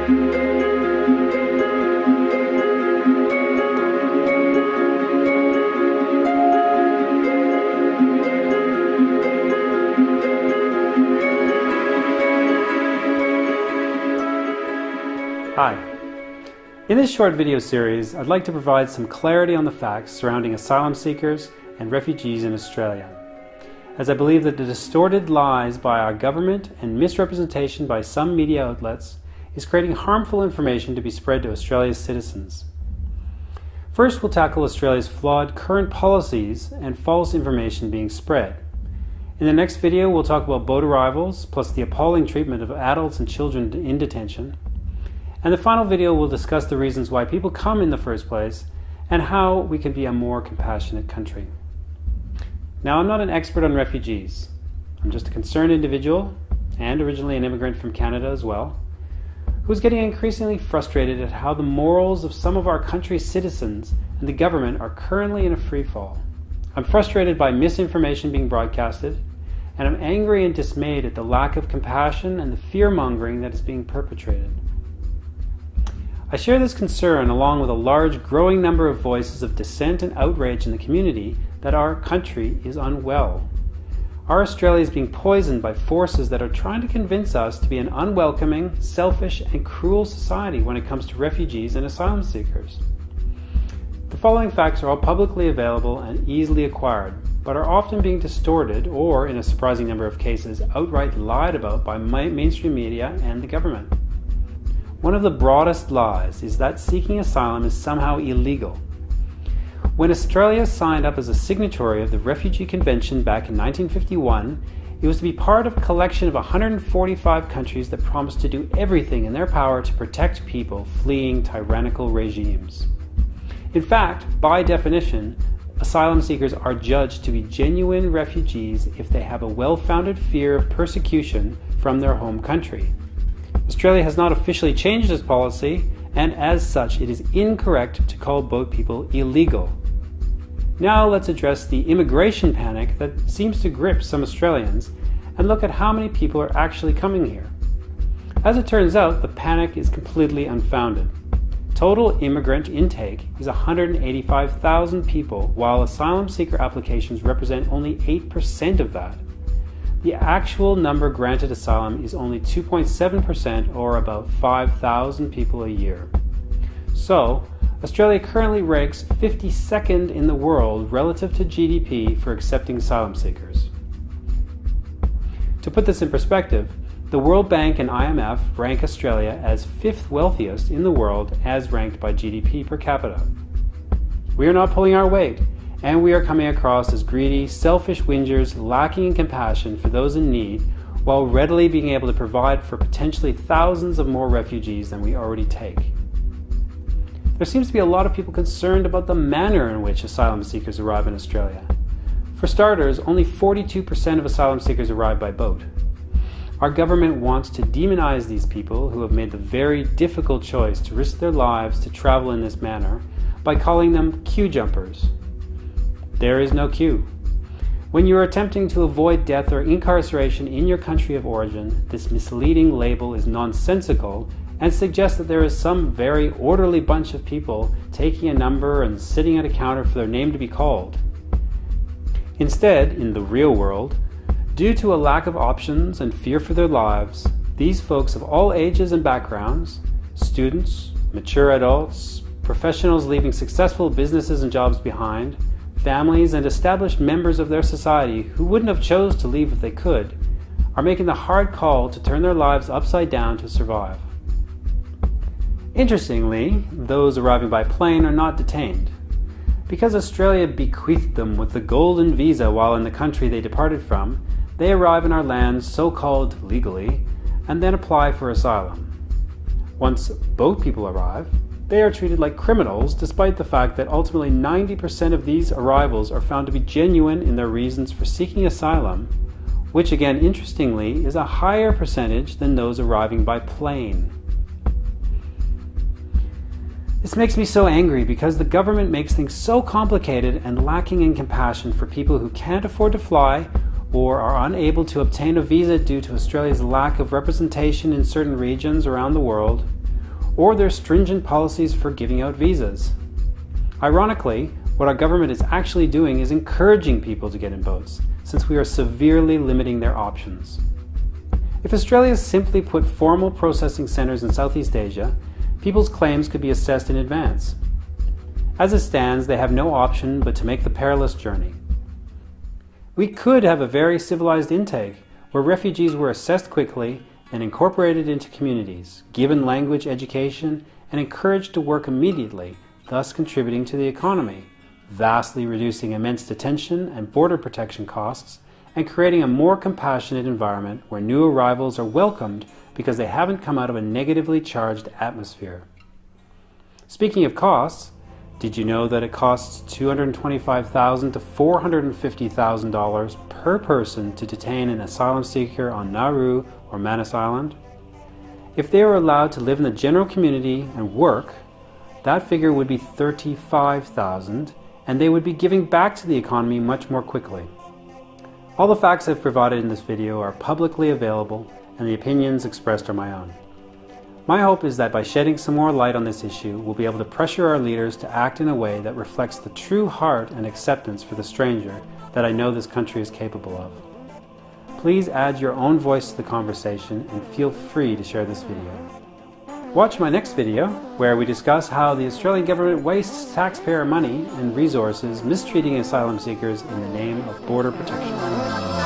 Hi. In this short video series, I'd like to provide some clarity on the facts surrounding asylum seekers and refugees in Australia, as I believe that the distorted lies by our government and misrepresentation by some media outlets is creating harmful information to be spread to Australia's citizens. First, we'll tackle Australia's flawed current policies and false information being spread. In the next video, we'll talk about boat arrivals, plus the appalling treatment of adults and children in detention. And the final video will discuss the reasons why people come in the first place and how we can be a more compassionate country. Now, I'm not an expert on refugees. I'm just a concerned individual, and originally an immigrant from Canada as well, who's getting increasingly frustrated at how the morals of some of our country's citizens and the government are currently in a freefall. I'm frustrated by misinformation being broadcasted, and I'm angry and dismayed at the lack of compassion and the fear-mongering that is being perpetrated. I share this concern along with a large growing number of voices of dissent and outrage in the community that our country is unwell. Our Australia is being poisoned by forces that are trying to convince us to be an unwelcoming, selfish, and cruel society when it comes to refugees and asylum seekers. The following facts are all publicly available and easily acquired, but are often being distorted or, in a surprising number of cases, outright lied about by mainstream media and the government. One of the broadest lies is that seeking asylum is somehow illegal. When Australia signed up as a signatory of the Refugee Convention back in 1951, it was to be part of a collection of 145 countries that promised to do everything in their power to protect people fleeing tyrannical regimes. In fact, by definition, asylum seekers are judged to be genuine refugees if they have a well-founded fear of persecution from their home country. Australia has not officially changed its policy, and as such, it is incorrect to call boat people illegal. Now let's address the immigration panic that seems to grip some Australians and look at how many people are actually coming here. As it turns out, the panic is completely unfounded. Total immigrant intake is 185,000 people, while asylum seeker applications represent only 8% of that. The actual number granted asylum is only 2.7%, or about 5,000 people a year. So, Australia currently ranks 52nd in the world relative to GDP for accepting asylum seekers. To put this in perspective, the World Bank and IMF rank Australia as 5th wealthiest in the world as ranked by GDP per capita. We are not pulling our weight, and we are coming across as greedy, selfish whingers lacking in compassion for those in need, while readily being able to provide for potentially thousands of more refugees than we already take. There seems to be a lot of people concerned about the manner in which asylum seekers arrive in Australia. For starters, only 42% of asylum seekers arrive by boat. Our government wants to demonize these people who have made the very difficult choice to risk their lives to travel in this manner by calling them queue jumpers. There is no queue. When you are attempting to avoid death or incarceration in your country of origin, this misleading label is nonsensical and suggests that there is some very orderly bunch of people taking a number and sitting at a counter for their name to be called. Instead, in the real world, due to a lack of options and fear for their lives, these folks of all ages and backgrounds, students, mature adults, professionals leaving successful businesses and jobs behind, families and established members of their society who wouldn't have chose to leave if they could, are making the hard call to turn their lives upside down to survive. Interestingly, those arriving by plane are not detained. Because Australia bequeathed them with the golden visa while in the country they departed from, they arrive in our lands so-called legally, and then apply for asylum. Once boat people arrive, they are treated like criminals, despite the fact that ultimately 90% of these arrivals are found to be genuine in their reasons for seeking asylum, which again, interestingly, is a higher percentage than those arriving by plane. This makes me so angry because the government makes things so complicated and lacking in compassion for people who can't afford to fly or are unable to obtain a visa due to Australia's lack of representation in certain regions around the world, or their stringent policies for giving out visas. Ironically, what our government is actually doing is encouraging people to get in boats, since we are severely limiting their options. If Australia simply put formal processing centres in Southeast Asia, people's claims could be assessed in advance. As it stands, they have no option but to make the perilous journey. We could have a very civilized intake, where refugees were assessed quickly and incorporated into communities, given language education, and encouraged to work immediately, thus contributing to the economy, vastly reducing immense detention and border protection costs, and creating a more compassionate environment where new arrivals are welcomed because they haven't come out of a negatively charged atmosphere. Speaking of costs, did you know that it costs $225,000 to $450,000 per person to detain an asylum seeker on Nauru or Manus Island? If they were allowed to live in the general community and work, that figure would be $35,000, and they would be giving back to the economy much more quickly. All the facts I've provided in this video are publicly available, and the opinions expressed are my own. My hope is that by shedding some more light on this issue, we'll be able to pressure our leaders to act in a way that reflects the true heart and acceptance for the stranger that I know this country is capable of. Please add your own voice to the conversation and feel free to share this video. Watch my next video, where we discuss how the Australian government wastes taxpayer money and resources mistreating asylum seekers in the name of border protection.